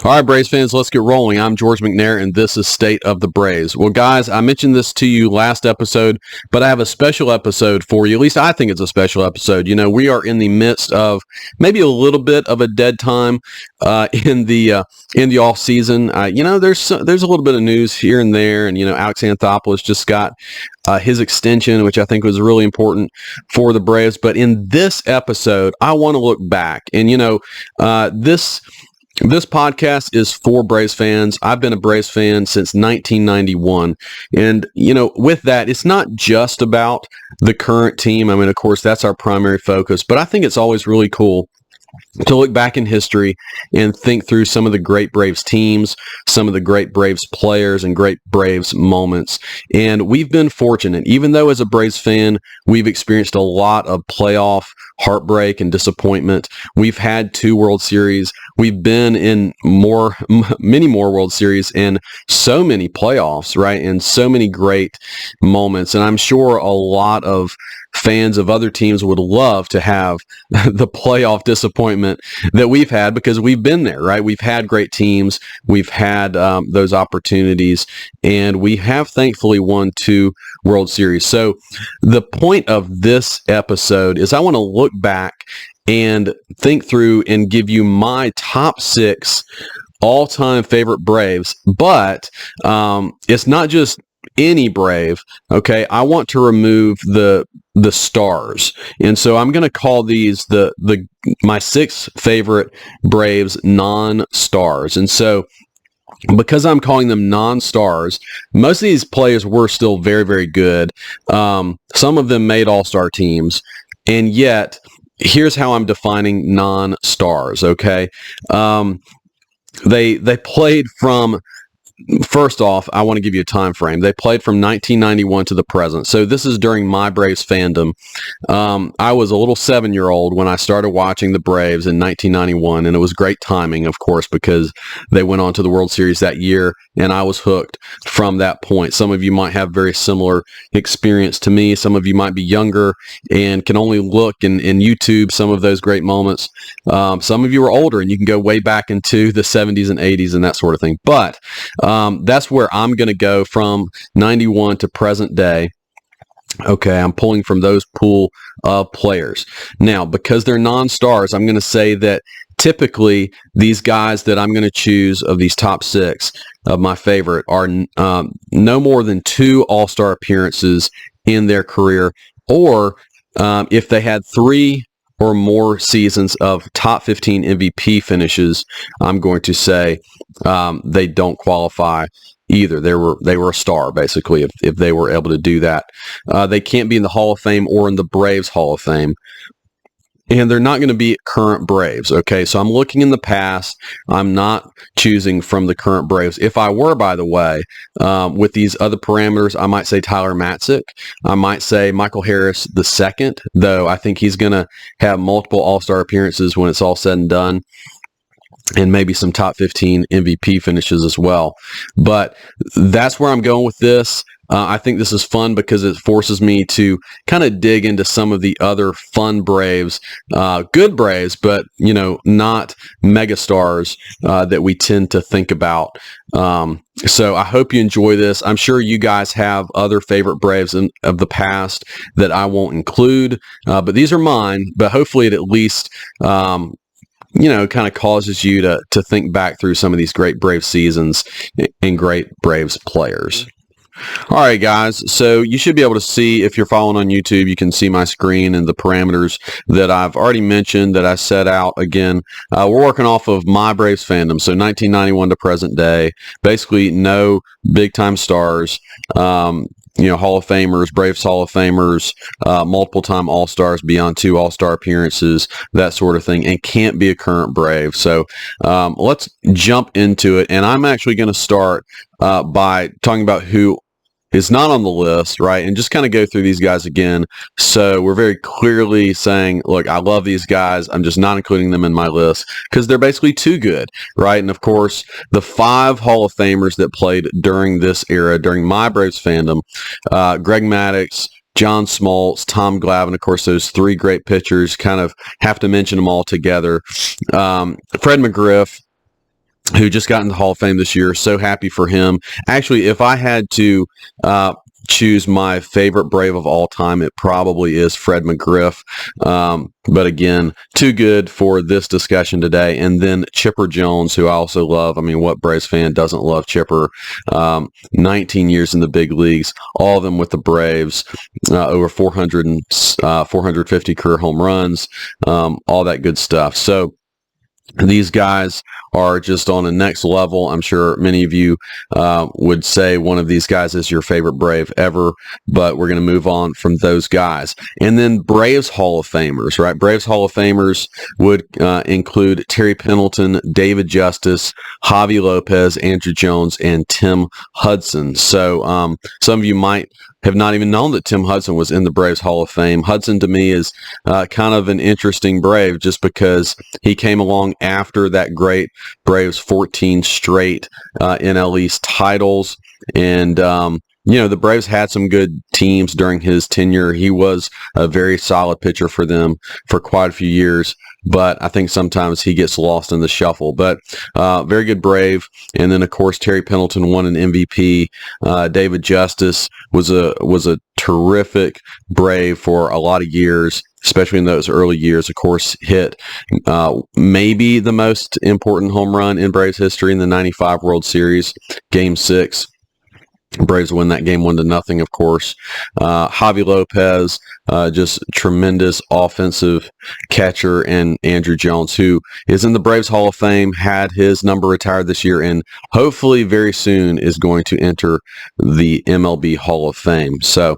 All right, Braves fans, let's get rolling. I'm George McNair, and this is State of the Braves. Well, guys, I mentioned this to you last episode, but I have a special episode for you. At least I think it's a special episode. You know, we are in the midst of maybe a little bit of a dead time in the off season. There's a little bit of news here and there, and Alex Anthopoulos just got his extension, which I think was really important for the Braves. But in this episode, I want to look back, and this podcast is for Braves fans. I've been a Braves fan since 1991. And, with that, it's not just about the current team. I mean, of course, that's our primary focus. But I think it's always really cool to look back in history and think through some of the great Braves teams, some of the great Braves players, and great Braves moments. And we've been fortunate. Even though as a Braves fan, we've experienced a lot of playoff heartbreak and disappointment. We've had 2 World Series. We've been in many more World Series and so many playoffs, right? And so many great moments. And I'm sure a lot of fans of other teams would love to have the playoff disappointment that we've had because we've been there, right? We've had great teams. We've had those opportunities, and we have thankfully won 2 World Series. So the point of this episode is I want to look back and think through and give you my top 6 all-time favorite Braves, but it's not just any Brave, okay? I want to remove the stars, and so I'm going to call these my 6 favorite Braves non-stars. And so because I'm calling them non-stars, most of these players were still very, very good. Some of them made all-star teams, and yet here's how I'm defining non-stars, okay? They played from, first off, I want to give you a time frame. They played from 1991 to the present. So this is during my Braves fandom. I was a little 7-year-old when I started watching the Braves in 1991, and it was great timing, of course, because they went on to the World Series that year, and I was hooked from that point. Some of you might have very similar experience to me. Some of you might be younger and can only look in YouTube some of those great moments. Some of you are older, and you can go way back into the 70s and 80s and that sort of thing. But that's where I'm going to go from 91 to present day. Okay, I'm pulling from those pool of players. Now, because they're non-stars, I'm going to say that typically these guys that I'm going to choose of these top 6 of my favorite are no more than 2 all-star appearances in their career, or if they had 3 or more seasons of top 15 MVP finishes, I'm going to say they don't qualify either. They were a star, basically, if they were able to do that. They can't be in the Hall of Fame or in the Braves Hall of Fame. And they're not going to be current Braves, okay? So I'm looking in the past. I'm not choosing from the current Braves. If I were, by the way, with these other parameters, I might say Tyler Matzik. I might say Michael Harris II, though I think he's going to have multiple all-star appearances when it's all said and done, and maybe some top 15 MVP finishes as well. But that's where I'm going with this. I think this is fun because it forces me to kind of dig into some of the other fun Braves, good Braves, but, not megastars that we tend to think about. So I hope you enjoy this. I'm sure you guys have other favorite Braves of the past that I won't include, but these are mine. But hopefully it at least kind of causes you to think back through some of these great Braves seasons and great Braves players. All right, guys, so you should be able to see, if you're following on YouTube, you can see my screen and the parameters that I've already mentioned that I set out. Again, we're working off of my Braves fandom, so 1991 to present day, basically no big-time stars, Hall of Famers, Braves Hall of Famers, multiple-time All-Stars beyond 2 All-Star appearances, that sort of thing, and can't be a current Brave. So let's jump into it, and I'm actually going to start by talking about who is not on the list, right, and just kind of go through these guys again. So we're very clearly saying, look, I love these guys. I'm just not including them in my list because they're basically too good, right? And of course, the 5 Hall of Famers that played during this era, during my Braves fandom, Greg Maddux, John Smoltz, Tom Glavine, of course, those 3 great pitchers, kind of have to mention them all together. Fred McGriff, who just got in the Hall of Fame this year. So happy for him. Actually, if I had to choose my favorite Brave of all time, it probably is Fred McGriff. But again, too good for this discussion today. And then Chipper Jones, who I also love. I mean, what Braves fan doesn't love Chipper? 19 years in the big leagues, all of them with the Braves, over 450 career home runs, all that good stuff. So these guys are just on a next level. I'm sure many of you would say one of these guys is your favorite Brave ever, but we're going to move on from those guys. And then Braves Hall of Famers, right? Braves Hall of Famers would include Terry Pendleton, David Justice, Javi Lopez, Andrew Jones, and Tim Hudson. So some of you might have not even known that Tim Hudson was in the Braves Hall of Fame. Hudson, to me, is kind of an interesting Brave just because he came along after that great Braves 14 straight NL East titles. And, the Braves had some good teams during his tenure. He was a very solid pitcher for them for quite a few years. But I think sometimes he gets lost in the shuffle. But very good Brave. And then, of course, Terry Pendleton won an MVP. David Justice was a terrific Brave for a lot of years, especially in those early years. Of course, hit maybe the most important home run in Braves history in the 95 World Series, Game 6. Braves win that game 1-0, of course. Javi Lopez, just tremendous offensive catcher, and Andrew Jones, who is in the Braves Hall of Fame, had his number retired this year, and hopefully very soon is going to enter the MLB Hall of Fame. So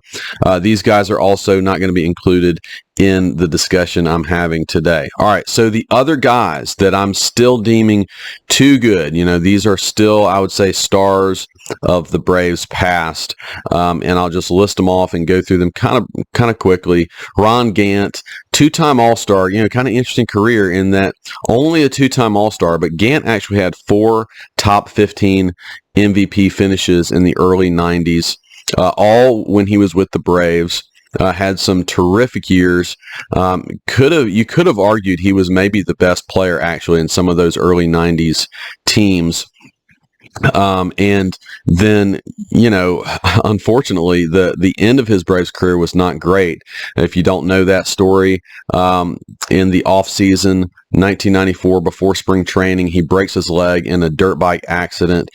these guys are also not going to be included in the discussion I'm having today. All right, so the other guys that I'm still deeming too good, these are still, I would say, stars of the Braves past, and I'll just list them off and go through them kind of quickly. Ron Gant, two-time All-Star, kind of interesting career in that only a two-time All-Star, but Gant actually had 4 top 15 MVP finishes in the early 90s, all when he was with the Braves. Had some terrific years. You could have argued he was maybe the best player actually in some of those early 90s teams. And then, unfortunately, the end of his Braves career was not great. If you don't know that story, in the off season, 1994, before spring training, he breaks his leg in a dirt bike accident.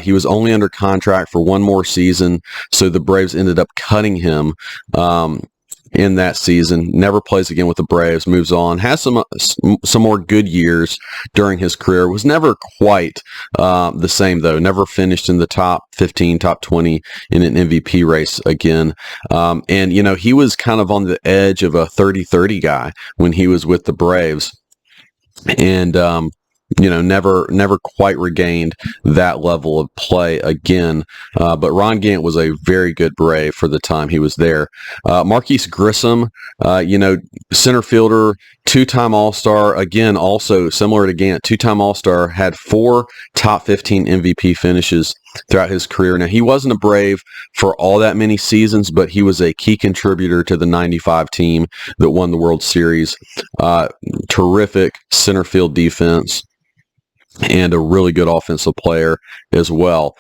He was only under contract for one more season, so the Braves ended up cutting him in that season. Never plays again with the Braves, moves on, has some more good years during his career. Was never quite the same, though. Never finished in the top 15, top 20 in an MVP race again. And he was kind of on the edge of a 30-30 guy when he was with the Braves. And never quite regained that level of play again. But Ron Gant was a very good Brave for the time he was there. Marquise Grissom, center fielder, two-time All-Star, again, also similar to Gant, two-time All-Star, had 4 top 15 MVP finishes throughout his career. Now, he wasn't a Brave for all that many seasons, but he was a key contributor to the 95 team that won the World Series. Terrific center field defense, and a really good offensive player as well.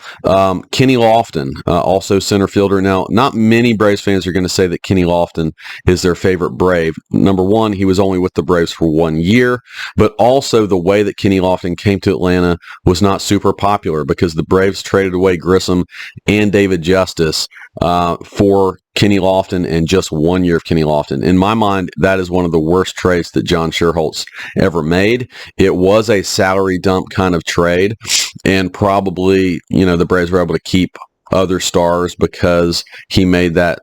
Kenny Lofton, also center fielder. Now, not many Braves fans are going to say that Kenny Lofton is their favorite Brave. Number one, he was only with the Braves for 1 year, but also the way that Kenny Lofton came to Atlanta was not super popular because the Braves traded away Grissom and David Justice for Kenny Lofton and just 1 year of Kenny Lofton. In my mind, that is one of the worst trades that John Sherholtz ever made. It was a salary dump kind of trade, and probably, the Braves were able to keep other stars because he made that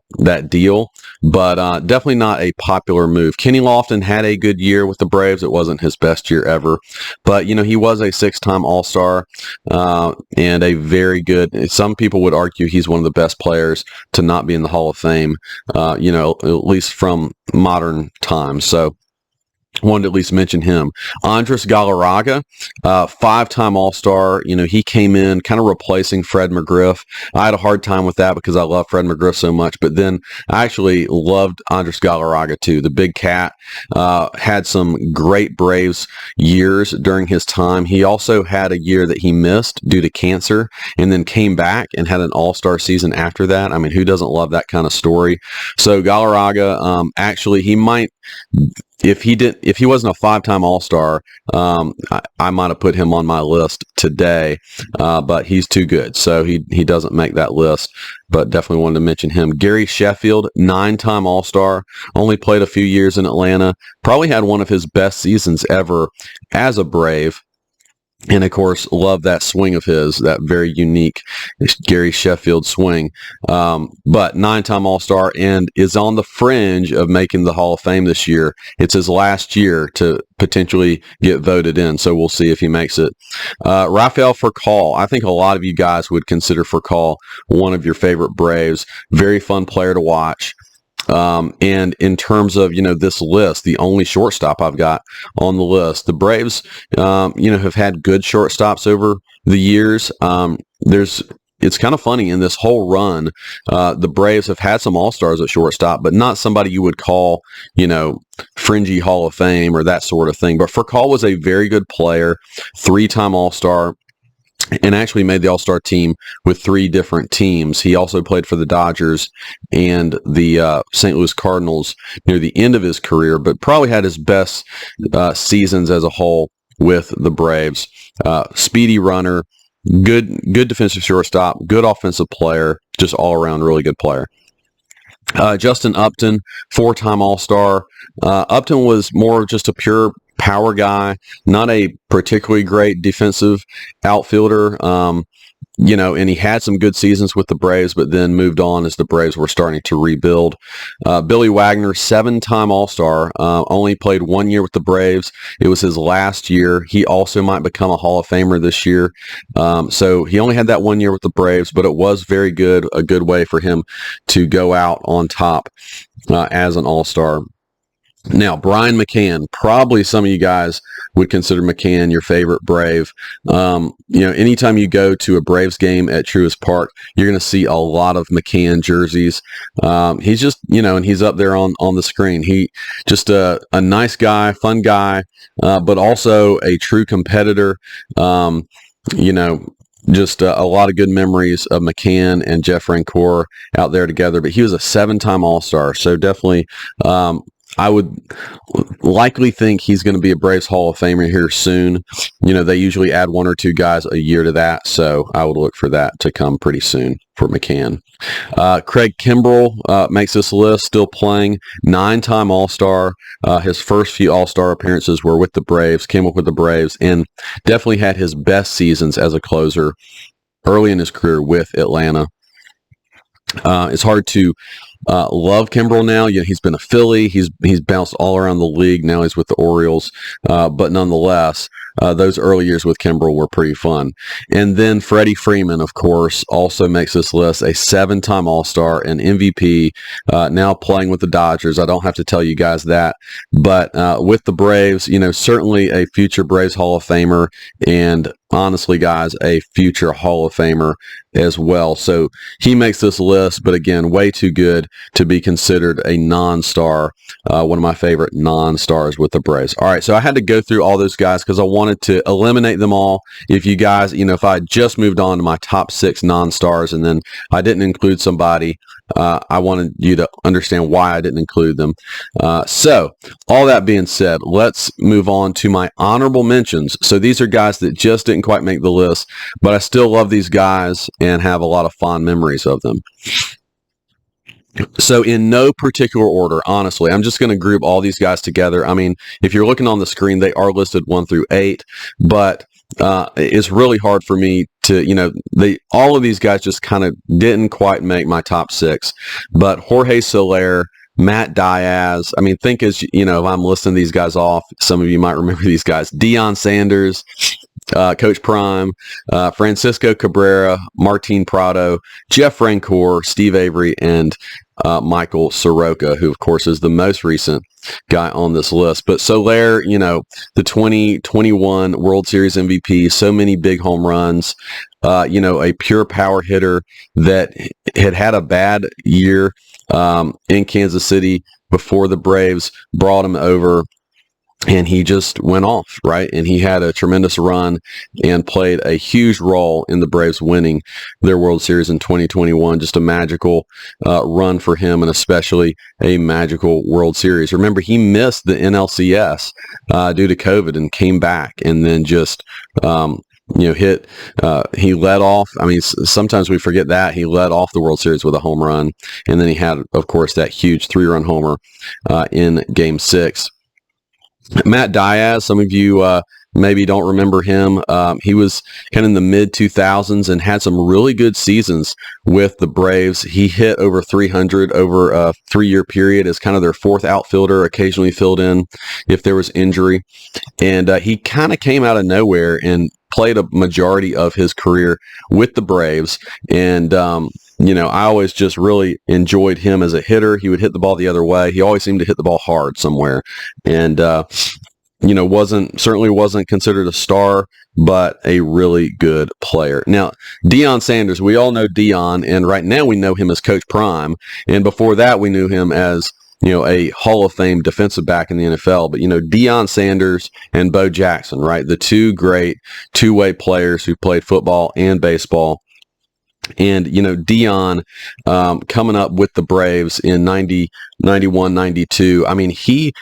deal, but definitely not a popular move. Kenny Lofton had a good year with the Braves. It wasn't his best year ever, but he was a 6-time All-Star and a very good, some people would argue he's one of the best players to not be in the Hall of Fame, at least from modern times. So Wanted to at least mention him. Andres Galarraga, five-time All-Star. He came in kind of replacing Fred McGriff. I had a hard time with that because I love Fred McGriff so much, but then I actually loved Andres Galarraga too. The big cat had some great Braves years during his time. He also had a year that he missed due to cancer and then came back and had an All-Star season after that. I mean, who doesn't love that kind of story? So Galarraga, actually, he might... If he wasn't a five-time All-Star, I might have put him on my list today, but he's too good, so he doesn't make that list. But definitely wanted to mention him. Gary Sheffield, nine-time All-Star, only played a few years in Atlanta. Probably had one of his best seasons ever as a Brave. And, of course, love that swing of his, that very unique Gary Sheffield swing. But nine-time All-Star and is on the fringe of making the Hall of Fame this year. It's his last year to potentially get voted in, so we'll see if he makes it. Rafael Furcal. I think a lot of you guys would consider Furcal one of your favorite Braves. Very fun player to watch. And in terms of, this list, the only shortstop I've got on the list, the Braves, have had good shortstops over the years. It's kind of funny in this whole run, the Braves have had some All-Stars at shortstop, but not somebody you would call, fringy Hall of Fame or that sort of thing. But Furcal was a very good player, three-time All-Star, and actually made the All-Star team with three different teams. He also played for the Dodgers and the St. Louis Cardinals near the end of his career, but probably had his best seasons as a whole with the Braves. Speedy runner, good defensive shortstop, good offensive player, just all around really good player. Justin Upton, four-time All-Star. Upton was more of just a pure power guy, not a particularly great defensive outfielder. And he had some good seasons with the Braves, but then moved on as the Braves were starting to rebuild. Billy Wagner, seven-time All-Star, only played 1 year with the Braves. It was his last year. He also might become a Hall of Famer this year. So he only had that 1 year with the Braves, but it was very good, a good way for him to go out on top as an All-Star. Now, Brian McCann, probably some of you guys would consider McCann your favorite Brave. Anytime you go to a Braves game at Truist Park, you're going to see a lot of McCann jerseys. He's just, and he's up there on the screen. He just a nice guy, fun guy, but also a true competitor. Just a lot of good memories of McCann and Jeff Francoeur out there together. But he was a seven-time All-Star, so definitely I would likely think he's going to be a Braves Hall of Famer here soon. They usually add one or two guys a year to that, so I would look for that to come pretty soon for McCann. Craig Kimbrell makes this list, still playing, nine-time All-Star. His first few All-Star appearances were with the Braves, came up with the Braves, and definitely had his best seasons as a closer early in his career with Atlanta. It's hard to love Kimbrell now. He's been a Philly. He's bounced all around the league. Now he's with the Orioles. But nonetheless, those early years with Kimbrell were pretty fun. And then Freddie Freeman, of course, also makes this list, a seven-time All-Star and MVP, now playing with the Dodgers. I don't have to tell you guys that. But with the Braves, certainly a future Braves Hall of Famer, and honestly, guys, a future Hall of Famer as well. So he makes this list, but again, way too good to be considered a non-star, one of my favorite non-stars with the Braves. All right, so I had to go through all those guys because I wanted to eliminate them all. If you guys, if I just moved on to my top six non-stars and then I didn't include somebody, I wanted you to understand why I didn't include them. So all that being said, let's move on to my honorable mentions. So these are guys that just didn't quite make the list, but I still love these guys and have a lot of fond memories of them. So in no particular order, honestly, I'm just going to group all these guys together. I mean, if you're looking on the screen, they are listed 1 through 8, but it's really hard for me to, all of these guys just kind of didn't quite make my top 6. But Jorge Soler, Matt Diaz, I mean, think as, if I'm listing these guys off, some of you might remember these guys. Deion Sanders, Coach Prime, Francisco Cabrera, Martin Prado, Jeff Rancour, Steve Avery, and Michael Soroka, who, of course, is the most recent guy on this list. But Soler, the 2021 World Series MVP, so many big home runs, a pure power hitter that had a bad year in Kansas City before the Braves brought him over. And he just went off, right? And he had a tremendous run and played a huge role in the Braves winning their World Series in 2021. Just a magical run for him, and especially a magical World Series. Remember, he missed the NLCS due to COVID and came back, and then just he led off. I mean, sometimes we forget that he led off the World Series with a home run, and then he had, of course, that huge 3-run homer in Game 6. Matt Diaz, some of you maybe don't remember him. He was kind of in the mid-2000s and had some really good seasons with the Braves. He hit over 300 over a 3-year period as kind of their fourth outfielder, occasionally filled in if there was injury. And he kind of came out of nowhere and played a majority of his career with the Braves. And I always just really enjoyed him as a hitter. He would hit the ball the other way. He always seemed to hit the ball hard somewhere. And, certainly wasn't considered a star, but a really good player. Now, Deion Sanders, we all know Deion, and right now we know him as Coach Prime. And before that, we knew him as, a Hall of Fame defensive back in the NFL. But, Deion Sanders and Bo Jackson, right? The two great two-way players who played football and baseball. And, Deion coming up with the Braves in 90, 91, 92. I mean, he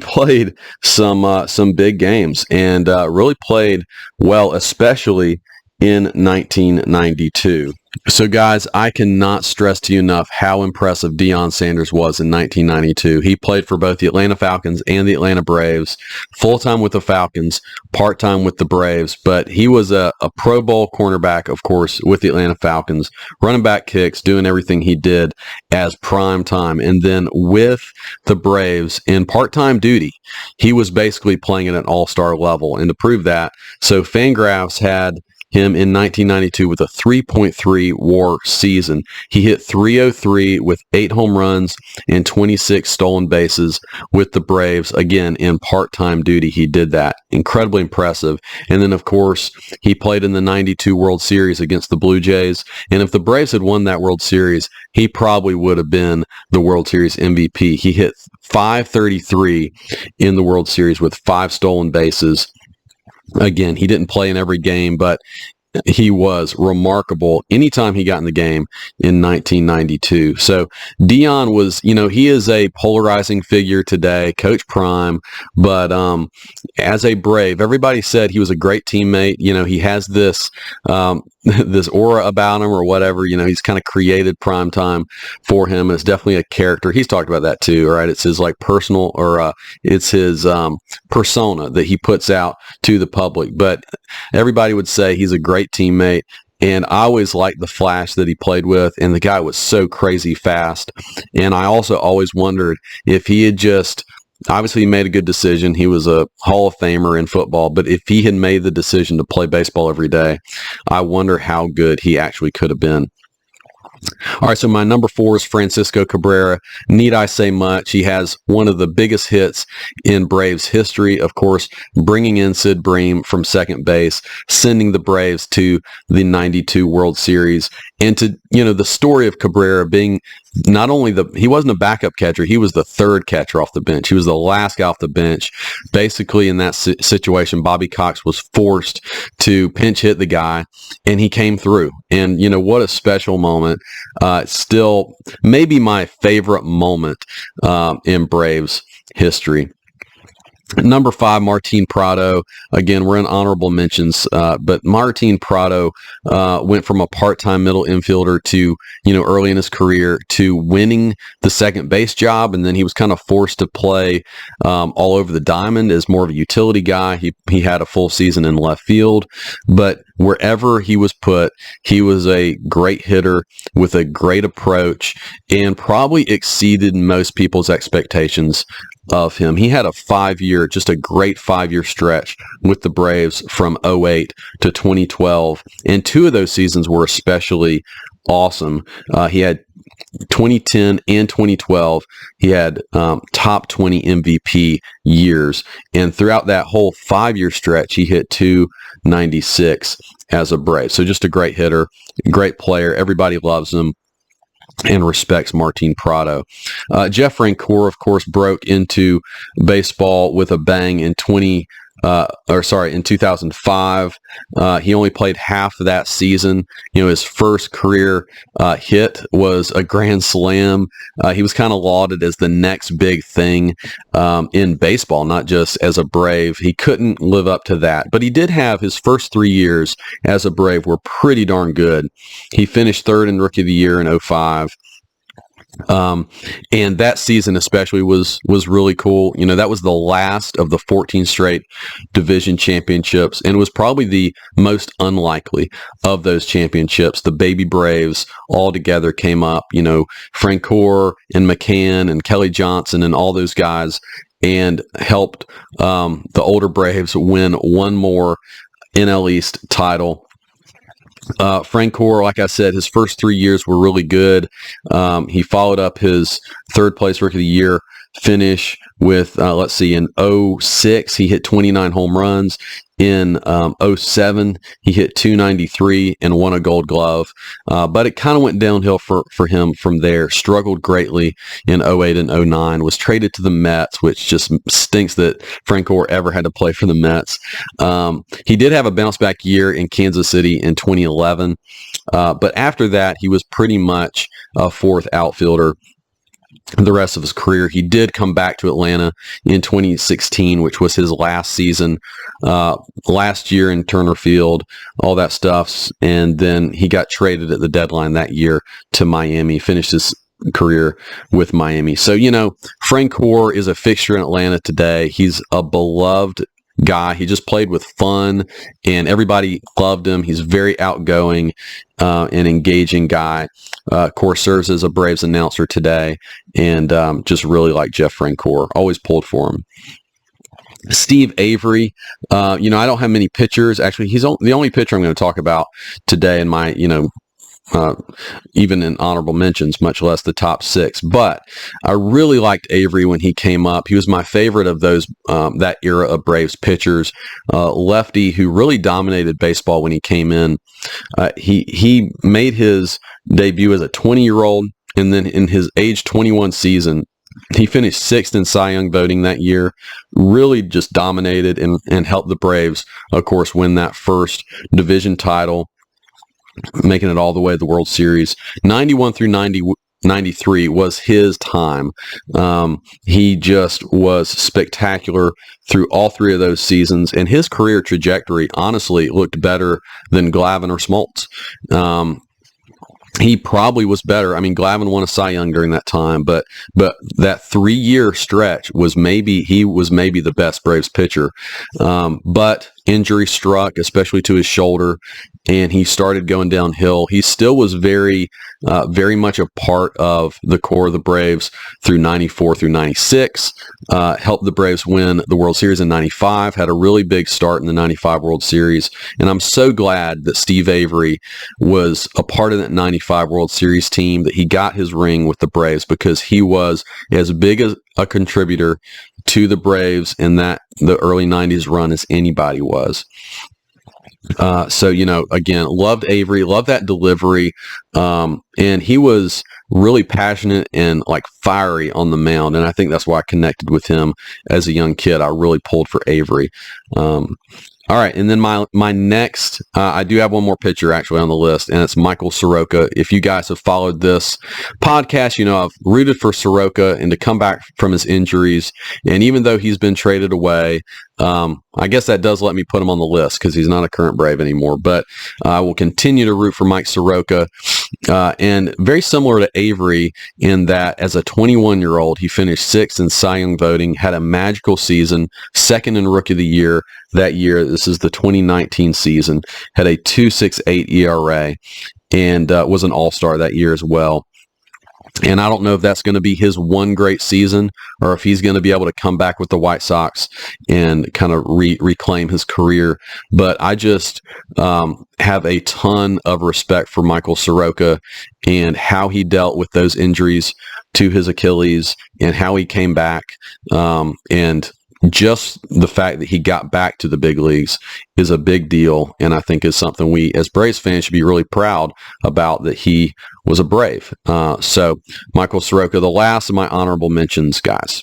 played some big games and really played well, especially in 1992. So, guys, I cannot stress to you enough how impressive Deion Sanders was in 1992. He played for both the Atlanta Falcons and the Atlanta Braves, full-time with the Falcons, part-time with the Braves, but he was a Pro Bowl cornerback, of course, with the Atlanta Falcons, running back kicks, doing everything he did as prime time. And then with the Braves in part-time duty, he was basically playing at an all-star level. And to prove that, so Fangraphs had him in 1992 with a 3.3 WAR season. He hit 303 with 8 home runs and 26 stolen bases with the Braves. Again, in part-time duty, he did that. Incredibly impressive. And then, of course, he played in the 92 World Series against the Blue Jays. And if the Braves had won that World Series, he probably would have been the World Series MVP. He hit 533 in the World Series with 5 stolen bases. Again, he didn't play in every game, but he was remarkable anytime he got in the game in 1992. So Deion was, he is a polarizing figure today, Coach Prime, but as a Brave, everybody said he was a great teammate. He has this this aura about him or whatever. He's kind of created prime time for him. It's definitely a character. He's talked about that too, right? It's his personal, or it's his persona that he puts out to the public. But everybody would say he's a great teammate. And I always liked the flash that he played with, and the guy was so crazy fast. And I also always wondered if he had just, obviously he made a good decision. He was a Hall of Famer in football, but if he had made the decision to play baseball every day, I wonder how good he actually could have been. All right, so my number 4 is Francisco Cabrera. Need I say much? He has one of the biggest hits in Braves history, of course, bringing in Sid Bream from second base, sending the Braves to the 92 World Series. And to, the story of Cabrera being not only he wasn't a backup catcher, he was the third catcher off the bench. He was the last guy off the bench. Basically, in that situation, Bobby Cox was forced to pinch hit the guy, and he came through. And, what a special moment. Still, maybe my favorite moment in Braves history. Number 5, Martin Prado. Again, we're in honorable mentions, but Martin Prado went from a part-time middle infielder to, early in his career to winning the second base job, and then he was kind of forced to play all over the diamond as more of a utility guy. He had a full season in left field, but wherever he was put, he was a great hitter with a great approach and probably exceeded most people's expectations of him. He had just a great 5-year stretch with the Braves from 2008 to 2012. And 2 of those seasons were especially awesome. He had 2010 and 2012, he had top 20 MVP years. And throughout that whole 5-year stretch, he hit 296 as a Brave. So just a great hitter, great player. Everybody loves him and respects Martin Prado. Jeff Francoeur, of course, broke into baseball with a bang in 2005. He only played half of that season. His first career hit was a grand slam. He was kind of lauded as the next big thing in baseball, not just as a Brave. He couldn't live up to that, but he did have his first 3 years as a Brave were pretty darn good. He finished third in Rookie of the Year in 2005. And that season especially was really cool. That was the last of the 14 straight division championships, and it was probably the most unlikely of those championships. The baby Braves all together came up, Francoeur and McCann and Kelly Johnson and all those guys, and helped the older Braves win one more NL East title. Francoeur, like I said, his first 3 years were really good. He followed up his third place Rookie of the Year finish with, in 2006, he hit 29 home runs. In 2007, he hit 293 and won a Gold Glove. But it kind of went downhill for him from there. Struggled greatly in 2008 and 2009. Was traded to the Mets, which just stinks that Francoeur ever had to play for the Mets. He did have a bounce back year in Kansas City in 2011. But after that, he was pretty much a fourth outfielder the rest of his career. He did come back to Atlanta in 2016, which was his last season, last year in Turner Field, all that stuff. And then he got traded at the deadline that year to Miami, finished his career with Miami. So, Francoeur is a fixture in Atlanta today. He's a beloved guy. He just played with fun and everybody loved him. He's very outgoing and engaging guy. Of course, serves as a Braves announcer today, and just really like Jeff Francoeur. Always pulled for him. Steve Avery, I don't have many pitchers. Actually, he's the only pitcher I'm going to talk about today in my, even in honorable mentions, much less the top 6. But I really liked Avery when he came up. He was my favorite of those, that era of Braves pitchers. Lefty who really dominated baseball when he came in. He made his debut as a 20-year-old, and then in his age 21 season, he finished 6th in Cy Young voting that year. Really just dominated and helped the Braves, of course, win that first division title, making it all the way to the World Series. 91 through 93 was his time. He just was spectacular through all 3 of those seasons, and his career trajectory honestly looked better than Glavine or Smoltz. He probably was better. I mean, Glavine won a Cy Young during that time, but that 3-year stretch was maybe the best Braves pitcher. But injury struck, especially to his shoulder, and he started going downhill. He still was very much a part of the core of the Braves through 94 through 96, helped the Braves win the World Series in 95, had a really big start in the 95 World Series. And I'm so glad that Steve Avery was a part of that 95 World Series team, that he got his ring with the Braves, because he was as big as a contributor to the Braves in the early 90s run as anybody was. So, again, loved Avery, loved that delivery. And he was really passionate and fiery on the mound. And I think that's why I connected with him as a young kid. I really pulled for Avery. All right. And then my next, I do have one more pitcher actually on the list, and it's Michael Soroka. If you guys have followed this podcast, I've rooted for Soroka and to come back from his injuries. And even though he's been traded away, I guess that does let me put him on the list because he's not a current Brave anymore. But I will continue to root for Mike Soroka. And very similar to Avery in that as a 21-year-old, he finished 6th in Cy Young voting, had a magical season, 2nd in Rookie of the Year. that year. This is the 2019 season. Had a 2.68 ERA and was an all-star that year as well. And I don't know if that's going to be his one great season or if he's going to be able to come back with the White Sox and kind of reclaim his career. But I just have a ton of respect for Michael Soroka and how he dealt with those injuries to his Achilles and how he came back. And just the fact that he got back to the big leagues is a big deal, and I think is something we as Braves fans should be really proud about, that he was a Brave. So Michael Soroka, the last of my honorable mentions, guys.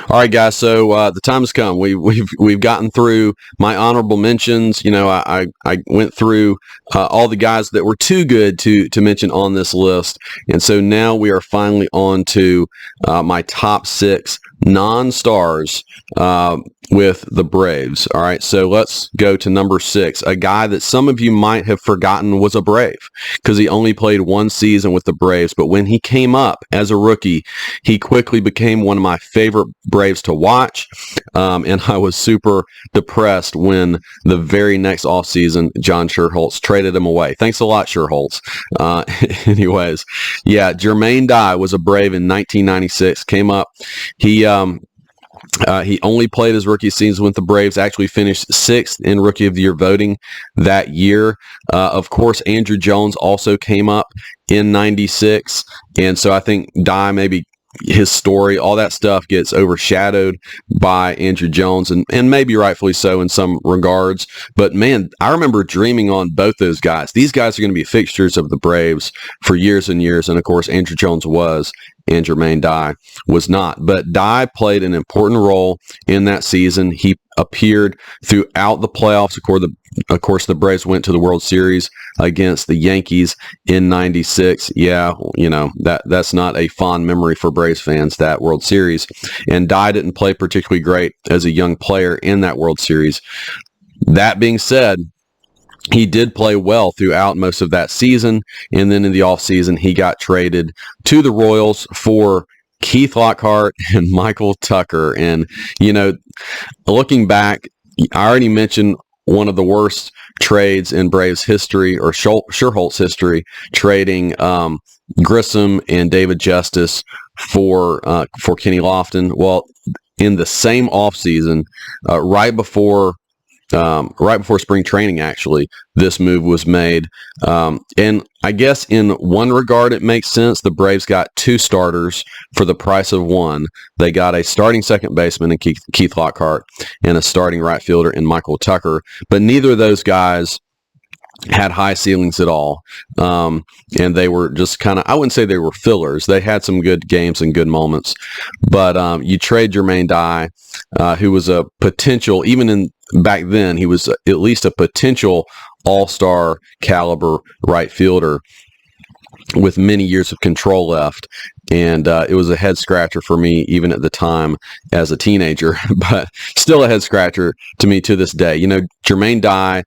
All right, guys. So the time has come. We've gotten through my honorable mentions. You know, I went through all the guys that were too good to mention on this list, and so now we are finally on to my top 6 non-stars with the Braves. All right, so let's go to number 6, a guy that some of you might have forgotten was a Brave because he only played one season with the Braves, but when he came up as a rookie, he quickly became one of my favorite Braves to watch, and I was super depressed when the very next offseason, John Schuerholz traded him away. Thanks a lot, Schuerholz. Anyways, yeah, Jermaine Dye was a Brave in 1996, came up. He only played his rookie season with the Braves, actually finished 6th in Rookie of the Year voting that year. Of course, Andrew Jones also came up in 96, and so I think Dye, maybe his story, all that stuff gets overshadowed by Andrew Jones, and maybe rightfully so in some regards. But man, I remember dreaming on both those guys. These guys are going to be fixtures of the Braves for years and years, and of course, Andrew Jones was, and Jermaine Dye was not. But Dye played an important role in that season. He appeared throughout the playoffs. Of course, the Braves went to the World Series against the Yankees in 96. Yeah, you know, that's not a fond memory for Braves fans, that World Series. And Dye didn't play particularly great as a young player in that World Series. That being said, he did play well throughout most of that season, and then in the offseason, he got traded to the Royals for Keith Lockhart and Michael Tucker. And, you know, looking back, I already mentioned one of the worst trades in Braves history, or Schuerholz history, trading Grissom and David Justice for Kenny Lofton. Well, in the same offseason, right before spring training, actually, this move was made. And I guess in one regard, it makes sense. The Braves got 2 starters for the price of 1. They got a starting second baseman in Keith Lockhart and a starting right fielder in Michael Tucker. But neither of those guys had high ceilings at all. And they were just kind of, I wouldn't say they were fillers. They had some good games and good moments. But you trade Jermaine Dye, who was a potential, even back then, he was at least a potential all-star caliber right fielder with many years of control left. And it was a head scratcher for me even at the time as a teenager, but still a head scratcher to me to this day. You know, Jermaine Dye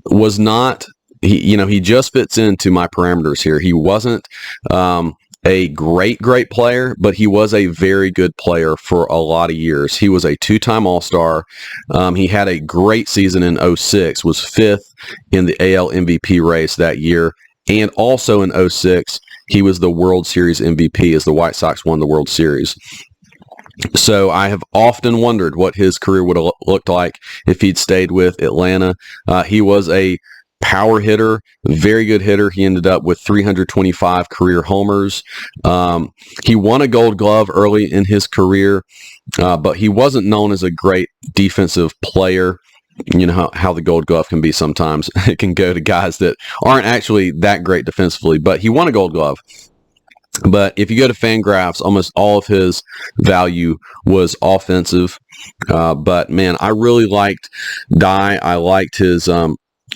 was not, he just fits into my parameters here. He wasn't a great player, but he was a very good player for a lot of years. He was a 2-time All-Star. He had a great season in 06, was 5th in the AL MVP race that year. And also in 06, he was the World Series MVP as the White Sox won the World Series. So I have often wondered what his career would have looked like if he'd stayed with Atlanta. He was a power hitter, very good hitter. He ended up with 325 career homers. He won a Gold Glove early in his career, but he wasn't known as a great defensive player. You know how the Gold Glove can be sometimes. It can go to guys that aren't actually that great defensively, but he won a Gold Glove. But if you go to Fangraphs, almost all of his value was offensive. But man, I really liked Dye. I liked his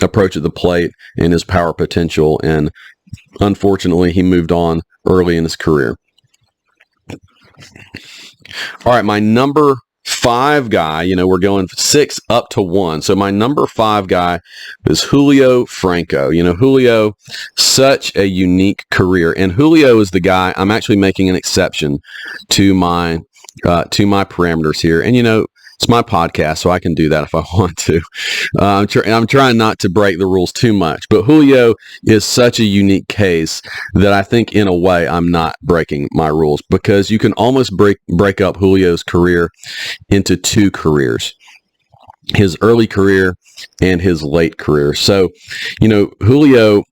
approach at the plate and his power potential, and unfortunately, he moved on early in his career. All right, my number 5 guy, we're going 6 up to 1. So my number 5 guy is Julio Franco. Julio, such a unique career. And Julio is the guy, I'm actually making an exception to my parameters here. And, It's my podcast, so I can do that if I want to. I'm trying not to break the rules too much, but Julio is such a unique case that I think in a way I'm not breaking my rules, because you can almost break up Julio's career into two careers: his early career and his late career. So, Julio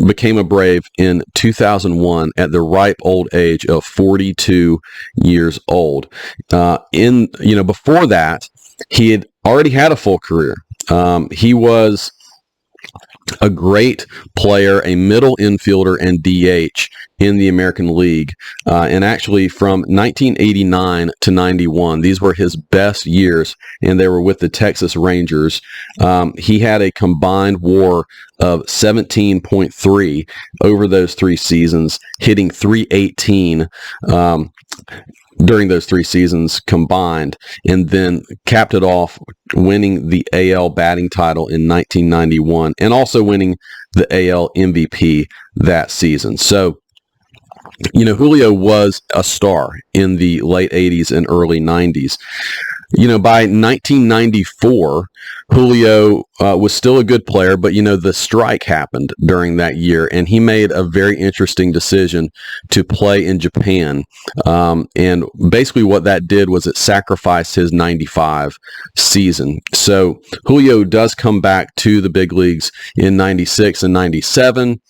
became a Brave in 2001 at the ripe old age of 42 years old. Before that, he had already had a full career. He was a great player, a middle infielder and DH in the American League. And actually from 1989 to 91, these were his best years, and they were with the Texas Rangers. He had a combined WAR of 17.3 over those 3 seasons, hitting .318 during those 3 seasons combined, and then capped it off winning the AL batting title in 1991 and also winning the AL MVP that season. So, Julio was a star in the late 80s and early 90s. By 1994, Julio was still a good player, but, the strike happened during that year, and he made a very interesting decision to play in Japan. And basically what that did was it sacrificed his 95 season. So Julio does come back to the big leagues in 96 and 97,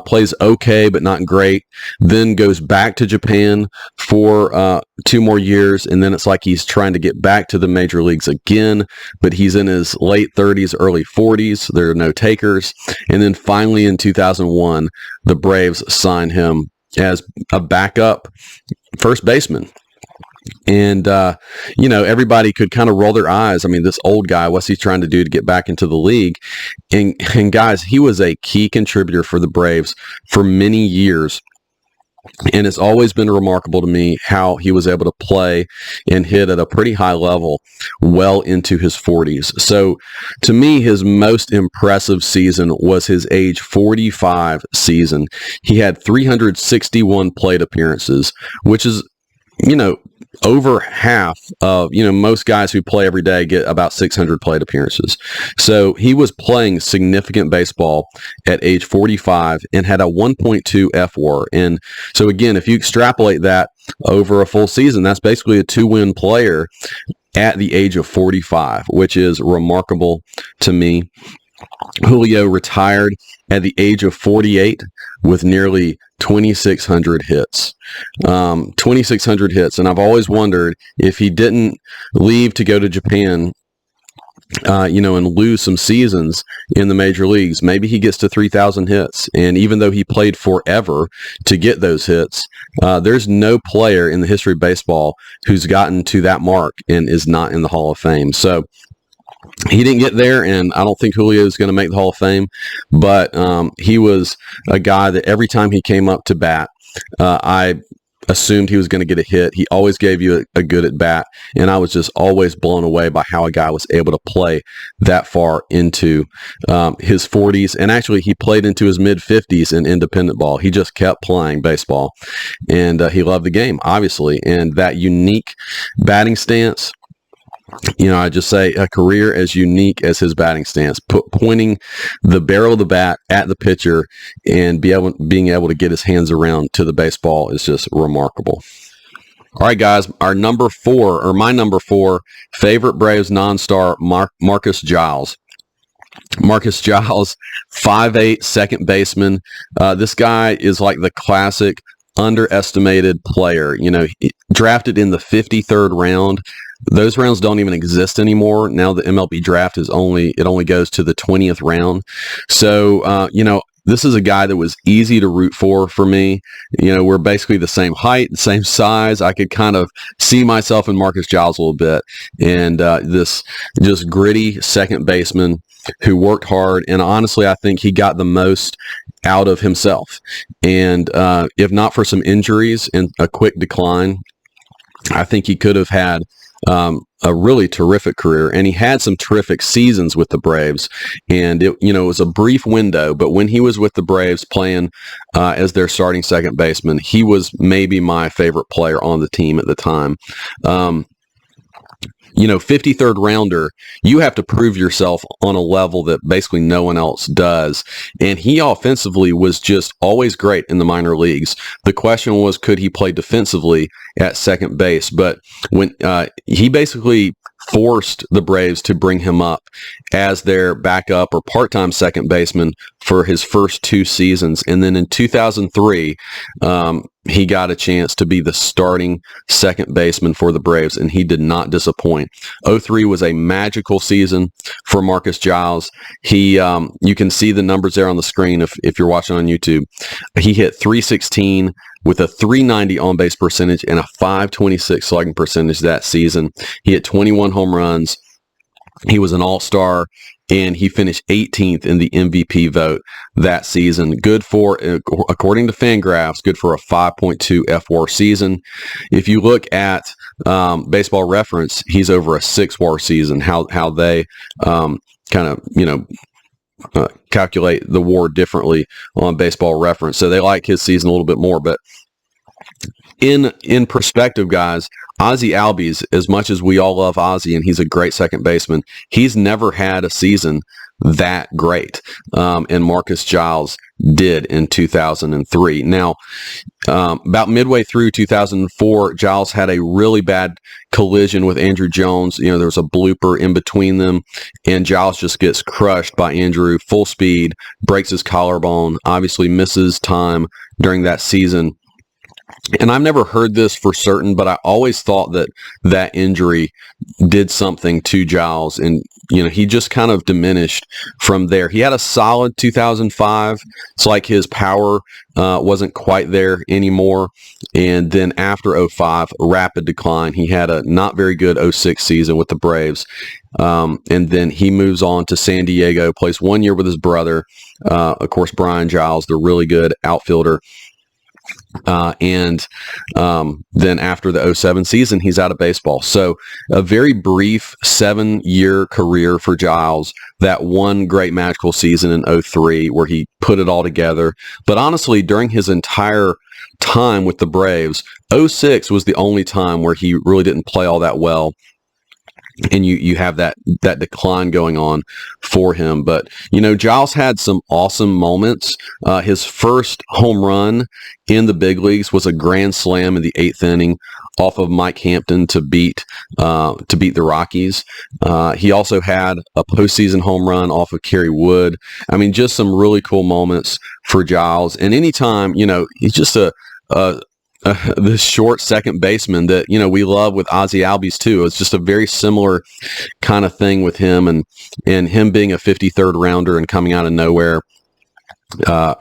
plays okay, but not great, then goes back to Japan for 2 more years, and then it's like he's trying to get back to the major leagues again, but he's in his late 30s, early 40s. There are no takers. And then finally in 2001, the Braves signed him as a backup first baseman. And, everybody could kind of roll their eyes. I mean, this old guy, what's he trying to do to get back into the league? And guys, he was a key contributor for the Braves for many years. And it's always been remarkable to me how he was able to play and hit at a pretty high level well into his 40s. So to me, his most impressive season was his age 45 season. He had 361 plate appearances, which is, over half of, most guys who play every day get about 600 plate appearances. So he was playing significant baseball at age 45 and had a 1.2 FWAR. And so again, if you extrapolate that over a full season, that's basically a 2-win player at the age of 45, which is remarkable to me. Julio retired at the age of 48 with nearly 2,600 hits. 2,600 hits. And I've always wondered if he didn't leave to go to Japan, and lose some seasons in the major leagues, maybe he gets to 3,000 hits. And even though he played forever to get those hits, there's no player in the history of baseball who's gotten to that mark and is not in the Hall of Fame. So he didn't get there, and I don't think Julio is going to make the Hall of Fame, but he was a guy that every time he came up to bat, I assumed he was going to get a hit. He always gave you a good at bat, and I was just always blown away by how a guy was able to play that far into his 40s, and actually he played into his mid-50s in independent ball. He just kept playing baseball, and he loved the game, obviously, and that unique batting stance. I just say a career as unique as his batting stance, pointing the barrel of the bat at the pitcher and being able to get his hands around to the baseball is just remarkable. All right, guys, my number 4 favorite Braves non-star, Marcus Giles. Marcus Giles, 5'8", second baseman. This guy is like the classic underestimated player. Drafted in the 53rd round. Those rounds don't even exist anymore. Now the MLB draft only goes to the 20th round. So, this is a guy that was easy to root for me. We're basically the same height, the same size. I could kind of see myself in Marcus Giles a little bit. And this just gritty second baseman who worked hard. And honestly, I think he got the most out of himself. And if not for some injuries and a quick decline, I think he could have had a really terrific career, and he had some terrific seasons with the Braves, and it was a brief window, but when he was with the Braves playing as their starting second baseman, he was maybe my favorite player on the team at the time. 53rd rounder, you have to prove yourself on a level that basically no one else does. And he offensively was just always great in the minor leagues. The question was, could he play defensively at second base? But when he basically forced the Braves to bring him up as their backup or part-time second baseman for his first 2 seasons. And then in 2003, he got a chance to be the starting second baseman for the Braves, and he did not disappoint. 03 was a magical season for Marcus Giles. You can see the numbers there on the screen if you're watching on YouTube. He hit .316 with a .390 on-base percentage and a .526 slugging percentage that season. He hit 21 home runs. He was an all-star, and he finished 18th in the MVP vote that season. Good for, according to Fangraphs, good for a 5.2 FWAR season. If you look at Baseball Reference, he's over a 6 WAR season. How they kind of calculate the WAR differently on Baseball Reference, so they like his season a little bit more. But in perspective, guys, Ozzie Albies, as much as we all love Ozzie and he's a great second baseman, he's never had a season that great. And Marcus Giles did in 2003. Now, about midway through 2004, Giles had a really bad collision with Andrew Jones. There was a blooper in between them, and Giles just gets crushed by Andrew full speed, breaks his collarbone, obviously misses time during that season. And I've never heard this for certain, but I always thought that injury did something to Giles, and he just kind of diminished from there. He had a solid 2005. It's like his power wasn't quite there anymore. And then after 05, a rapid decline. He had a not very good 06 season with the Braves. And then he moves on to San Diego, plays 1 year with his brother. Of course, Brian Giles, the really good outfielder. And then after the 07 season, he's out of baseball. So a very brief 7-year career for Giles. That one great magical season in 03 where he put it all together. But honestly, during his entire time with the Braves, 06 was the only time where he really didn't play all that well. And you have that decline going on for him. But, Giles had some awesome moments. His first home run in the big leagues was a grand slam in the 8th inning off of Mike Hampton to beat the Rockies. He also had a postseason home run off of Kerry Wood. I mean, just some really cool moments for Giles. And anytime, he's just this short second baseman that we love with Ozzie Albies too. It's just a very similar kind of thing with him, and him being a 53rd rounder and coming out of nowhere.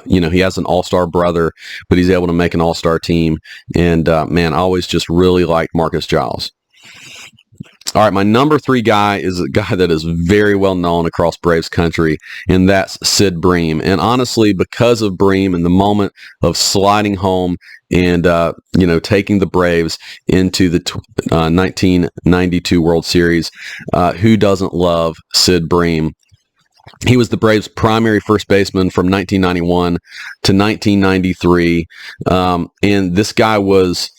He has an all-star brother, but he's able to make an all-star team. And man, I always just really liked Marcus Giles. All right, my number 3 guy is a guy that is very well known across Braves country, and that's Sid Bream. And honestly, because of Bream and the moment of sliding home and taking the Braves into the 1992 World Series, who doesn't love Sid Bream? He was the Braves' primary first baseman from 1991 to 1993, and this guy was,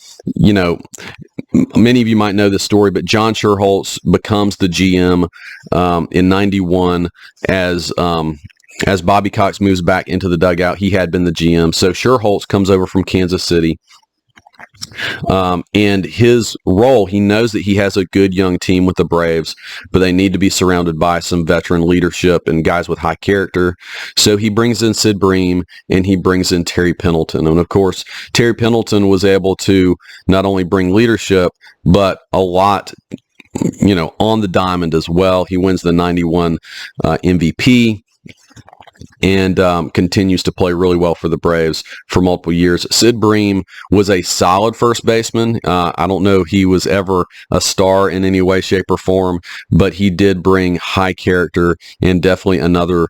many of you might know this story, but John Sherholtz becomes the GM in 91 as Bobby Cox moves back into the dugout. He had been the GM. So Sherholtz comes over from Kansas City. And his role, he knows that he has a good young team with the Braves, but they need to be surrounded by some veteran leadership and guys with high character. So he brings in Sid Bream and he brings in Terry Pendleton. And of course, Terry Pendleton was able to not only bring leadership, but a lot, on the diamond as well. He wins the 91 MVP. And continues to play really well for the Braves for multiple years. Sid Bream was a solid first baseman. I don't know he was ever a star in any way, shape, or form, but he did bring high character and definitely another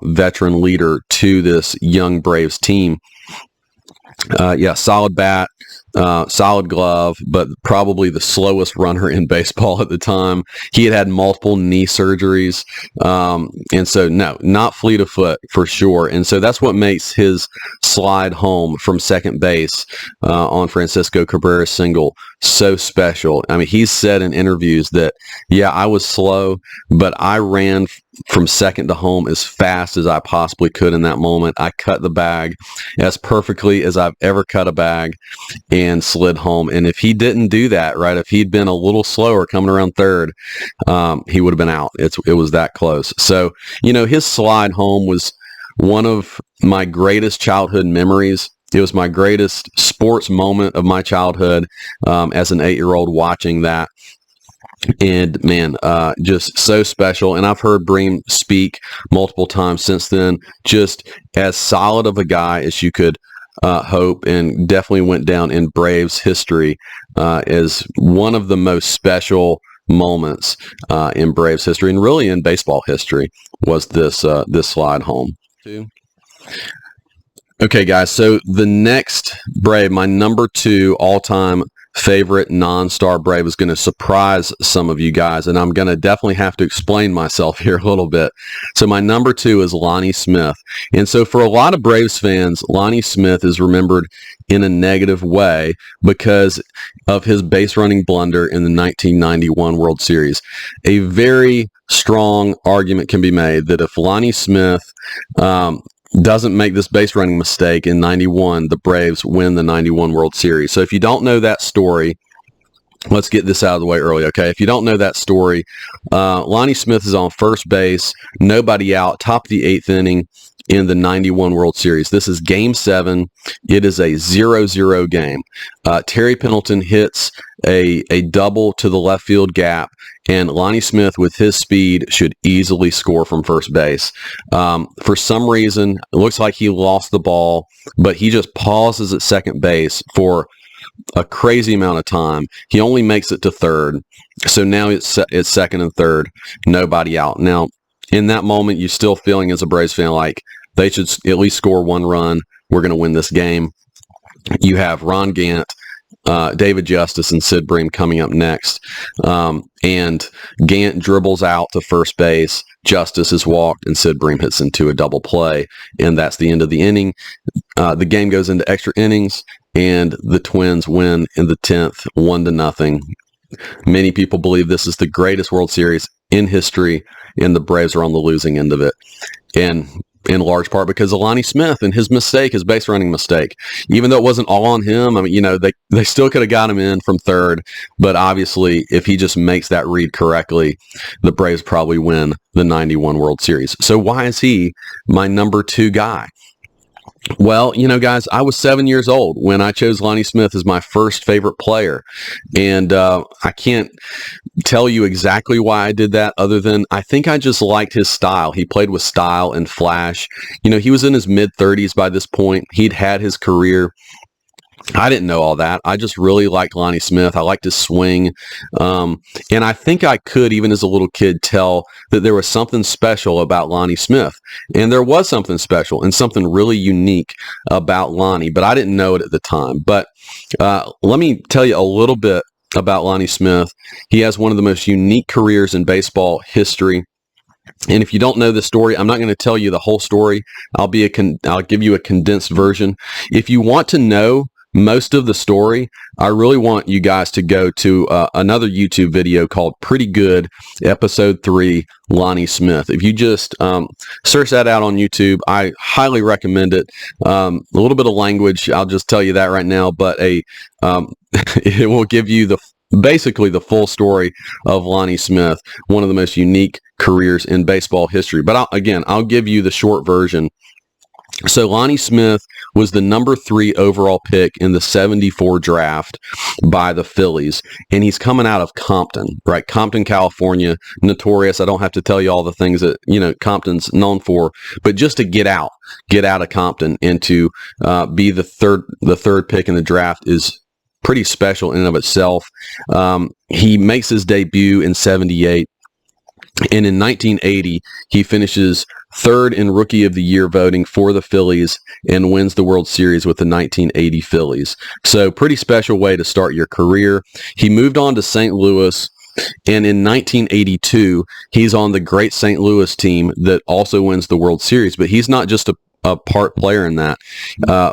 veteran leader to this young Braves team. Solid bat, solid glove, but probably the slowest runner in baseball at the time. He had multiple knee surgeries. And so, no, not fleet of foot for sure. And so that's what makes his slide home from second base on Francisco Cabrera's single so special. I mean, he's said in interviews that, yeah, I was slow, but I ran from second to home as fast as I possibly could in that moment. I cut the bag as perfectly as I've ever cut a bag and slid home. And if he didn't do that, right, if he'd been a little slower coming around third, he would have been out. It was that close. So, his slide home was one of my greatest childhood memories. It was my greatest sports moment of my childhood as an 8-year-old watching that. And man, just so special. And I've heard Bream speak multiple times since then, just as solid of a guy as you could hope, and definitely went down in Braves history as one of the most special moments in Braves history, and really in baseball history, was this slide home. Okay, guys, so the next Brave, my number 2 all-time favorite non-star Brave, is going to surprise some of you guys, and I'm going to definitely have to explain myself here a little bit. So my number 2 is Lonnie Smith. And so for a lot of Braves fans, Lonnie Smith is remembered in a negative way because of his base running blunder in the 1991 World Series. A very strong argument can be made that if Lonnie Smith doesn't make this base running mistake in 91, the Braves win the 91 World Series. So if you don't know that story, let's get this out of the way early, okay? If you don't know that story, Lonnie Smith is on first base, nobody out, top of the 8th inning in the 91 World Series. This is Game 7. It is a 0-0 game. Terry Pendleton hits a double to the left field gap, and Lonnie Smith, with his speed, should easily score from first base. For some reason, it looks like he lost the ball, but he just pauses at second base for a crazy amount of time. He only makes it to third. So now it's second and third, nobody out. Now, in that moment, you're still feeling as a Braves fan like they should at least score one run. We're going to win this game. You have Ron Gant, David Justice, and Sid Bream coming up next. And Gant dribbles out to first base. Justice is walked, and Sid Bream hits into a double play. And that's the end of the inning. The game goes into extra innings, and the Twins win in the 10th, 1-0. Many people believe this is the greatest World Series in history, and the Braves are on the losing end of it. And in large part because of Lonnie Smith and his mistake, his base running mistake. Even though it wasn't all on him, I mean, they still could have got him in from third. But obviously, if he just makes that read correctly, the Braves probably win the 91 World Series. So why is he my number 2 guy? Well, guys, I was 7 years old when I chose Lonnie Smith as my first favorite player. And I can't tell you exactly why I did that, other than I think I just liked his style. He played with style and flash. He was in his mid-30s by this point. He'd had his career. I didn't know all that. I just really liked Lonnie Smith. I liked his swing. And I think I could, even as a little kid, tell that there was something special about Lonnie Smith. And there was something special and something really unique about Lonnie, but I didn't know it at the time. But let me tell you a little bit about Lonnie Smith. He has one of the most unique careers in baseball history. And if you don't know the story, I'm not going to tell you the whole story. I'll give you a condensed version. If you want to know most of the story, I really want you guys to go to another YouTube video called Pretty Good, Episode 3, Lonnie Smith. If you just search that out on YouTube, I highly recommend it. A little bit of language, I'll just tell you that right now, but it will give you basically the full story of Lonnie Smith, one of the most unique careers in baseball history. But I'll give you the short version. So Lonnie Smith was the number 3 overall pick in the 74 draft by the Phillies, and he's coming out of Compton, right? Compton, California, notorious. I don't have to tell you all the things that, Compton's known for, but just to get out of Compton and to be the third pick in the draft is pretty special in and of itself. He makes his debut in 78. And in 1980, he finishes third in Rookie of the Year voting for the Phillies and wins the World Series with the 1980 Phillies. So pretty special way to start your career. He moved on to St. Louis, and in 1982, he's on the great St. Louis team that also wins the World Series, but he's not just a part player in that.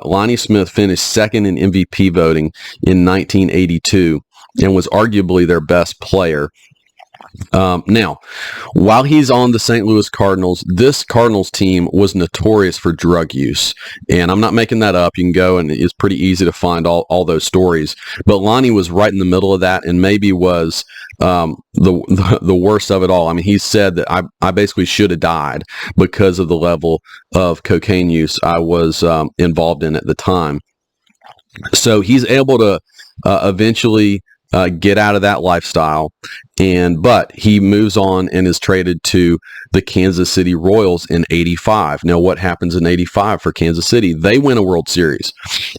Lonnie Smith finished second in MVP voting in 1982 and was arguably their best player. Now, while he's on the St. Louis Cardinals, this Cardinals team was notorious for drug use. And I'm not making that up. You can go, and it's pretty easy to find all those stories. But Lonnie was right in the middle of that and maybe was the worst of it all. I mean, he said that I basically should have died because of the level of cocaine use I was involved in at the time. So he's able to eventually get out of that lifestyle, but he moves on and is traded to the Kansas City Royals in 85. Now, what happens in 85 for Kansas City? They win a World Series.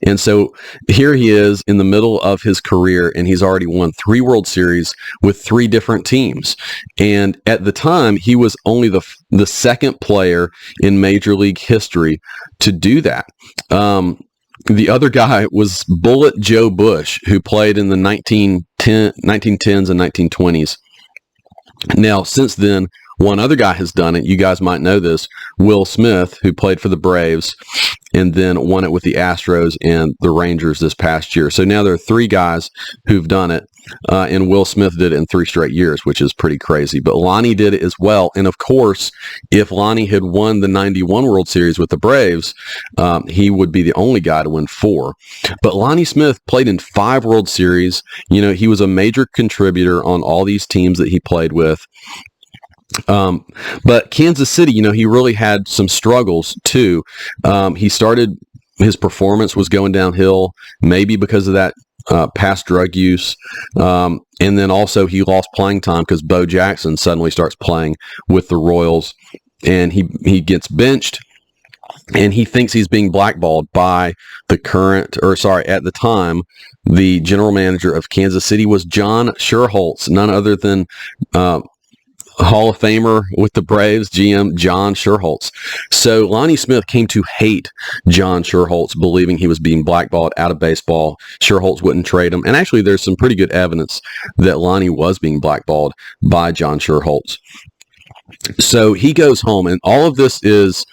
And so here he is in the middle of his career, and he's already won 3 World Series with 3 different teams. And at the time, he was only the second player in Major League history to do that. The other guy was Bullet Joe Bush, who played in the 1910s and 1920s. Now, since then, one other guy has done it. You guys might know this. Will Smith, who played for the Braves and then won it with the Astros and the Rangers this past year. So now there are 3 guys who've done it, and Will Smith did it in 3 straight years, which is pretty crazy. But Lonnie did it as well. And of course, if Lonnie had won the 91 World Series with the Braves, he would be the only guy to win 4. But Lonnie Smith played in 5 World Series. You know, he was a major contributor on all these teams that he played with. But Kansas City, you know, he really had some struggles too. His performance was going downhill, maybe because of that past drug use. And then also he lost playing time because Bo Jackson suddenly starts playing with the Royals, and he gets benched. And he thinks he's being blackballed by at the time, the general manager of Kansas City was John Schuerholz, none other than Hall of Famer with the Braves, GM John Schuerholz. So Lonnie Smith came to hate John Schuerholz, believing he was being blackballed out of baseball. Schuerholz wouldn't trade him. And actually, there's some pretty good evidence that Lonnie was being blackballed by John Schuerholz. So he goes home, and all of this is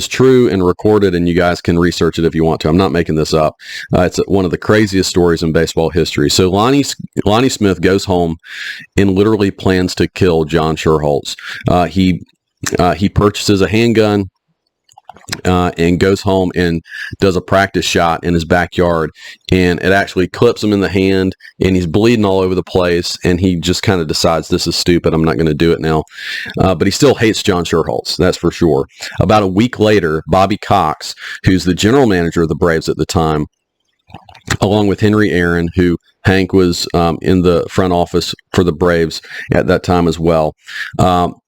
true and recorded, and you guys can research it if you want to. I'm not making this up. It's one of the craziest stories in baseball history. So Lonnie Smith goes home and literally plans to kill John Schuerholz. He purchases a handgun and goes home and does a practice shot in his backyard, and it actually clips him in the hand, and he's bleeding all over the place, and he just kind of decides, this is stupid, I'm not going to do it now. But he still hates John Schuerholz, that's for sure. About a week later, Bobby Cox, who's the general manager of the Braves at the time, along with Henry Aaron, who Hank was in the front office for the Braves at that time as well.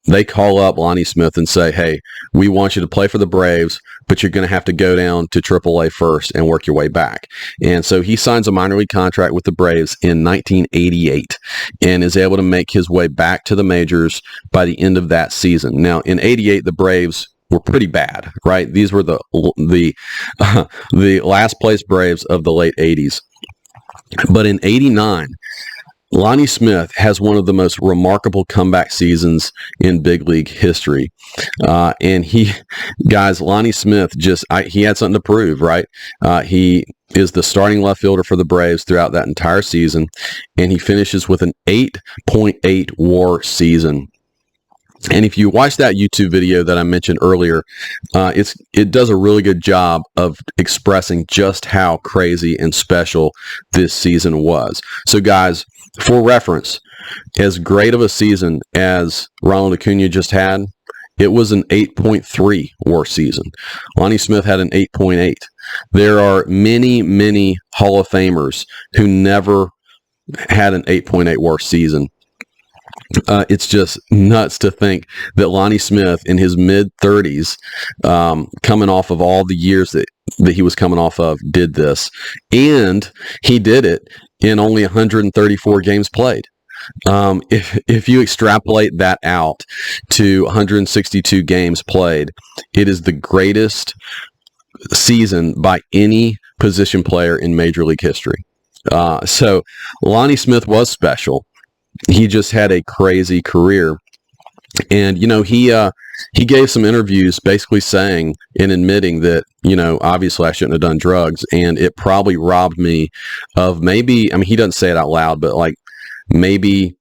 They call up Lonnie Smith and say, hey, we want you to play for the Braves, but you're going to have to go down to AAA first and work your way back. And so he signs a minor league contract with the Braves in 1988 and is able to make his way back to the majors by the end of that season. Now, in 88, the Braves were pretty bad, right? These were the last place Braves of the late 80s. But in 89, Lonnie Smith has one of the most remarkable comeback seasons in big league history. And Lonnie Smith he had something to prove, right? He is the starting left fielder for the Braves throughout that entire season, and he finishes with an 8.8 WAR season. And if you watch that YouTube video that I mentioned earlier, it does a really good job of expressing just how crazy and special this season was. So guys, for reference, as great of a season as Ronald Acuna just had, it was an 8.3 WAR season. Lonnie Smith had an 8.8. There are many, many Hall of Famers who never had an 8.8 WAR season. It's just nuts to think that Lonnie Smith in his mid-30s, coming off of all the years that he was coming off of, did this. And he did it in only 134 games played. If you extrapolate that out to 162 games played, it is the greatest season by any position player in Major League history. So Lonnie Smith was special. He just had a crazy career. And, he gave some interviews basically saying and admitting that, obviously I shouldn't have done drugs. And it probably robbed me of maybe, he doesn't say it out loud, but like maybe,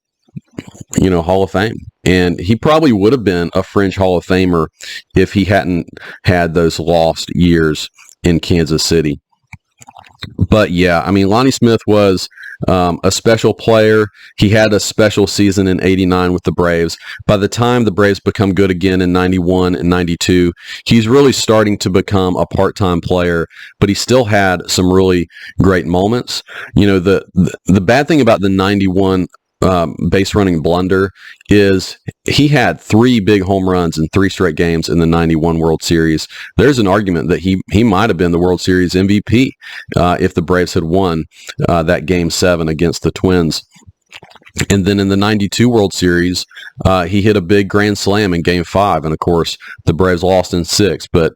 Hall of Fame. And he probably would have been a fringe Hall of Famer if he hadn't had those lost years in Kansas City. But yeah, Lonnie Smith was a special player. He had a special season in '89 with the Braves. By the time the Braves become good again in '91 and '92, he's really starting to become a part-time player, but he still had some really great moments. The bad thing about the '91 base running blunder is he had 3 big home runs in 3 straight games in the '91 World Series. There's an argument that he might have been the World Series MVP if the Braves had won that Game 7 against the Twins. And then in the '92 World Series, he hit a big grand slam in Game 5. And, of course, the Braves lost in 6. But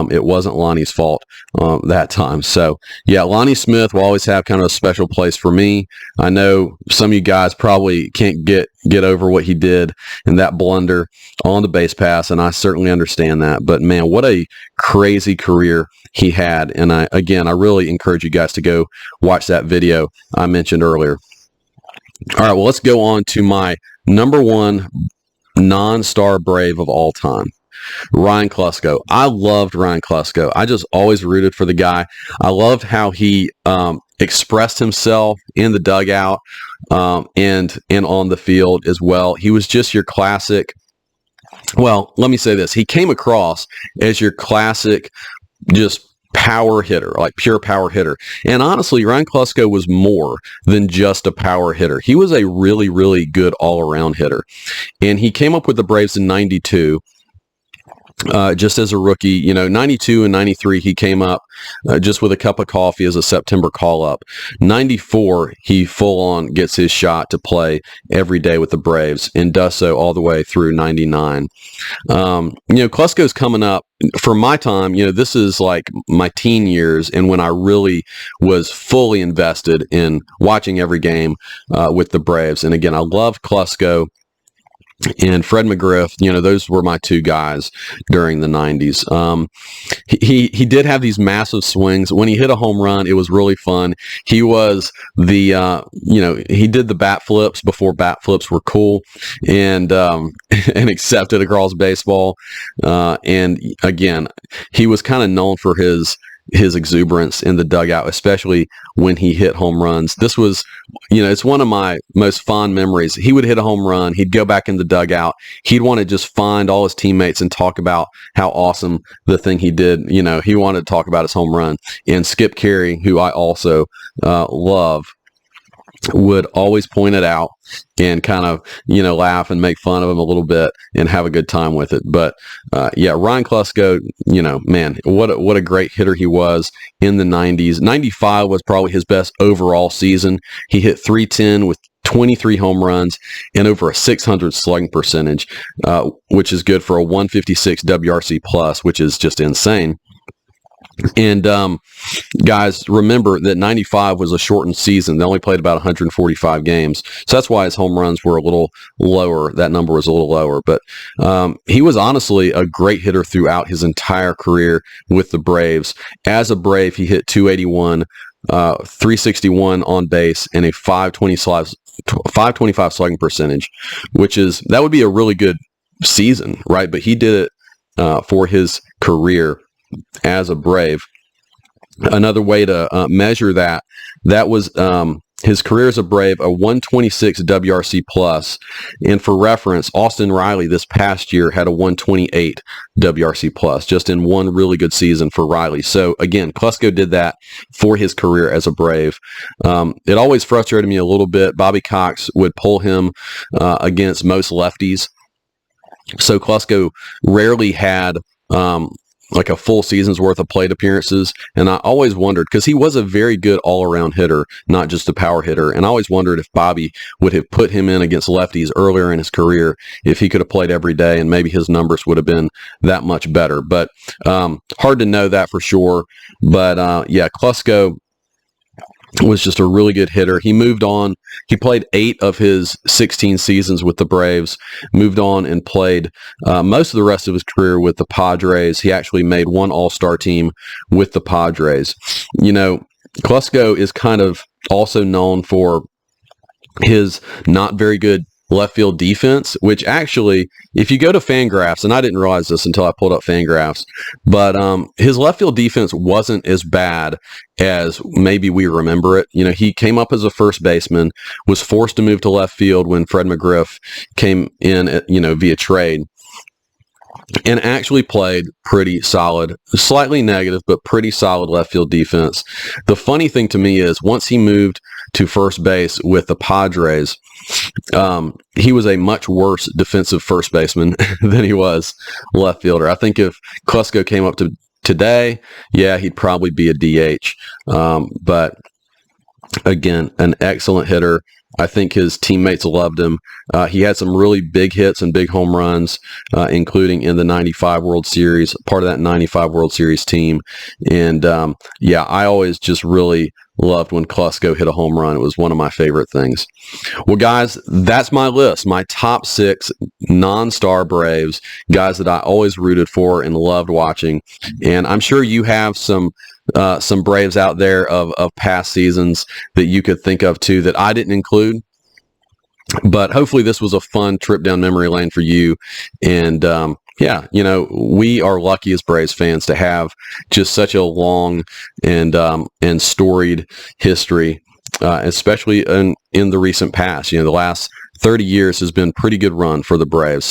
it wasn't Lonnie's fault that time. So, yeah, Lonnie Smith will always have kind of a special place for me. I know some of you guys probably can't get over what he did in that blunder on the base pass. And I certainly understand that. But, man, what a crazy career he had. And, I really encourage you guys to go watch that video I mentioned earlier. All right, well, let's go on to my number 1 non-star Brave of all time, Ryan Klesko. I loved Ryan Klesko. I just always rooted for the guy. I loved how he expressed himself in the dugout and on the field as well. He was just your classic. Well, let me say this. He came across as your classic just power hitter, like pure power hitter. And honestly, Ryan Klesko was more than just a power hitter. He was a really, really good all-around hitter. And he came up with the Braves in '92. Just as a rookie, 92 and 93, he came up just with a cup of coffee as a September call-up. 94, he full-on gets his shot to play every day with the Braves and does so all the way through 99. Klesko's coming up. For my time, this is like my teen years and when I really was fully invested in watching every game with the Braves. And again, I love Klesko and Fred McGriff. Those were my 2 guys during the '90s. He did have these massive swings. When he hit a home run, it was really fun. He was he did the bat flips before bat flips were cool and accepted across baseball. And again, he was kind of known for his exuberance in the dugout, especially when he hit home runs. This was, it's one of my most fond memories. He would hit a home run. He'd go back in the dugout. He'd want to just find all his teammates and talk about how awesome the thing he did. He wanted to talk about his home run. And Skip Carey, who I also love, would always point it out and kind of, laugh and make fun of him a little bit and have a good time with it. But, Ryan Klesko, man, what a great hitter he was in the '90s. '95 was probably his best overall season. He hit .310 with 23 home runs and over a .600 slugging percentage, which is good for a 156 WRC plus, which is just insane. And guys, remember that '95 was a shortened season. They only played about 145 games. So that's why his home runs were a little lower. That number was a little lower. But he was honestly a great hitter throughout his entire career with the Braves. As a Brave, he hit .281, .361 on base, and a .525 slugging percentage, that would be a really good season, right? But he did it for his career as a Brave. Another way to measure that was his career as a Brave, a 126 WRC plus. And for reference, Austin Riley this past year had a 128 WRC plus, just in one really good season for Riley. So again, Klesko did that for his career as a Brave. It always frustrated me a little bit. Bobby Cox would pull him against most lefties. So Klesko rarely had like a full season's worth of plate appearances. And I always wondered, because he was a very good all-around hitter, not just a power hitter. And I always wondered if Bobby would have put him in against lefties earlier in his career, if he could have played every day, and maybe his numbers would have been that much better. But hard to know that for sure. But yeah, Klesko was just a really good hitter. He moved on. He played 8 of his 16 seasons with the Braves, moved on and played most of the rest of his career with the Padres. He actually made one All-Star team with the Padres. You know, Klesko is kind of also known for his not very good left field defense, which actually, if you go to Fangraphs, and I didn't realize this until I pulled up Fangraphs, but his left field defense wasn't as bad as maybe we remember it. You know, he came up as a first baseman, was forced to move to left field when Fred McGriff came in, via trade, and actually played pretty solid, slightly negative, but pretty solid left field defense. The funny thing to me is, once he moved to first base with the Padres, he was a much worse defensive first baseman than he was left fielder. I think if Klesko came up to today, yeah, he'd probably be a DH. But again, an excellent hitter. I think his teammates loved him. He had some really big hits and big home runs, including in the 95 World Series, part of that 95 World Series team. And yeah, I always just really loved when Klesko hit a home run. It was one of my favorite things. Well, guys, that's my list, my top 6 non-star Braves, guys that I always rooted for and loved watching. And I'm sure you have some Braves out there of past seasons that you could think of too that I didn't include. But hopefully this was a fun trip down memory lane for you. And yeah, we are lucky as Braves fans to have just such a long and storied history, especially in the recent past. The last 30 years has been a pretty good run for the Braves.